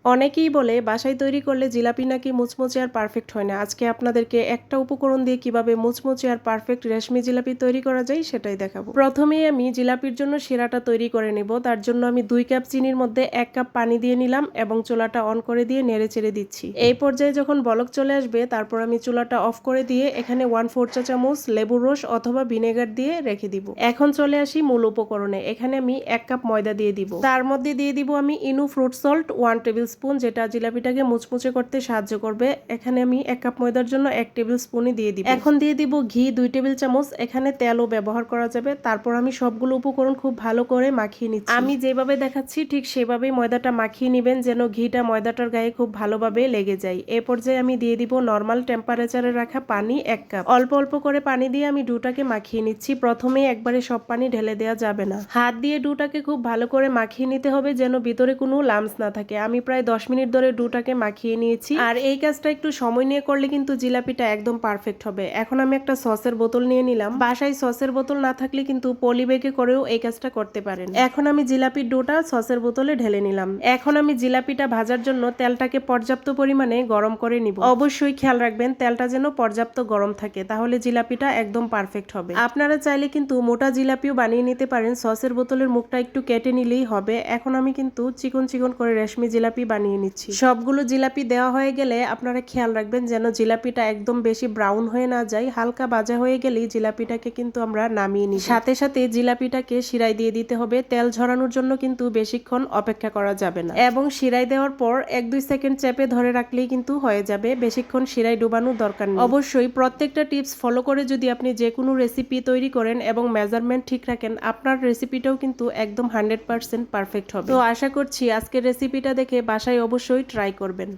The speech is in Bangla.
অনেকেই বলে বাসায় তৈরি করলে জিলাপি নাকি মুচমুচে আর পারফেক্ট হয় না। আজকে আপনাদেরকে একটা উপকরণ দিয়ে কিভাবে মুচমুচে আর পারফেক্ট রেশমি জিলাপি তৈরি করা যায় সেটাই দেখাবো। প্রথমেই আমি জিলাপির জন্য শিরাটা তৈরি করে নেব। তার জন্য আমি 2 কাপ চিনির মধ্যে 1 কাপ পানি দিয়ে নিলাম এবং চুলাটা অন করে দিয়ে নেড়ে চেড়ে দিচ্ছি। এই পর্যায়ে যখন বলক চলে আসবে তারপর আমি চুলাটা অফ করে দিয়ে এখানে 1/4 চা চামচ লেবুর রস অথবা ভিনেগার দিয়ে রেখে দিব। এখন চলে আসি মূল উপকরণে। এখানে আমি 1 কাপ ময়দা দিয়ে দিব। তার মধ্যে দিয়ে দিব আমি ইনু ফ্রুট সল্ট 1 টেবিল স্পুন, যেটা জিলাপিটাকে মুচমুচে করতে সাহায্য করবে। এখানে আমি 1 কাপ ময়দার জন্য 1 টেবিল স্পুনই দিয়ে দিব। এখন দিয়ে দিব ঘি 2 টেবিল চামচ, এখানে তেলও ব্যবহার করা যাবে। তারপর আমি সবগুলো উপকরণ খুব ভালো করে মাখিয়ে নিচ্ছি। আমি যেভাবে দেখাচ্ছি ঠিক সেভাবেই ময়দাটা মাখিয়ে নেবেন যেন ঘিটা ময়দাটার গায়ে খুব ভালোভাবে লেগে যায়। এ পর্যায়ে আমি দিয়ে দিব নরমাল টেম্পারেচারে রাখা পানি 1 কাপ। অল্প অল্প করে পানি দিয়ে আমি ডোটাকে মাখিয়ে নিচ্ছি। প্রথমে একবারে সব পানি ঢেলে দেওয়া যাবে না। হাত দিয়ে ডোটাকে খুব ভালো করে মাখিয়ে নিতে হবে যেন ভিতরে কোনো লামস না থাকে। আমি প্রায় 10 মিনিট ধরে ডোটাকে মাখিয়ে নিয়েছি। আর এই কাজটা একটু সময় নিয়ে করলে কিন্তু জিলাপিটা একদম পারফেক্ট হবে। এখন আমি একটা সসের বোতল নিয়ে নিলাম। বাসায় সসের বোতল না থাকলে কিন্তু পলি ব্যাগে করেও এই কাজটা করতে পারেন। এখন আমি জিলাপির ডোটা সসের বোতলে ঢেলে নিলাম। এখন আমি জিলাপিটা ভাজার জন্য তেলটাকে পর্যাপ্ত পরিমাণে গরম করে নিব। অবশ্যই খেয়াল রাখবেন তেলটা যেন পর্যাপ্ত গরম থাকে, তাহলে জিলাপিটা একদম পারফেক্ট হবে। আপনারা চাইলে কিন্তু মোটা জিলাপিও বানিয়ে নিতে পারেন। সসের বোতলের মুখটা একটু কেটে নিলেই হবে। এখন আমি কিন্তু চিকন চিকন করে রেশমি জিলাপি বানিয়ে নিচ্ছি। সবগুলো জিলাপি দেওয়া হয়ে গেলে আপনারা খেয়াল রাখবেন যেন জিলাপিটা একদম বেশি ব্রাউন হয়ে না যায়। হালকা ভাজা হয়ে গেলেই জিলাপিটাকে কিন্তু আমরা নামিয়ে নিই। সাথে সাথে জিলাপিটাকে শিরায় দিয়ে দিতে হবে। তেল ঝরানোর জন্য কিন্তু বেশিক্ষণ অপেক্ষা করা যাবে না এবং শিরায় দেওয়ার পর 1-2 সেকেন্ড চেপে ধরে রাখলেই কিন্তু হয়ে যাবে। বেশিক্ষণ শিরায় ডুবানোর দরকার নেই। অবশ্যই প্রত্যেকটা টিপস ফলো করে যদি আপনি যে কোনো রেসিপি তৈরি করেন এবং মেজারমেন্ট ঠিক রাখেন, আপনার রেসিপিটাও কিন্তু একদম 100% পারফেক্ট হবে। তো আশা করছি আজকের রেসিপিটা দেখে বাসায় অবশ্যই ট্রাই করবেন।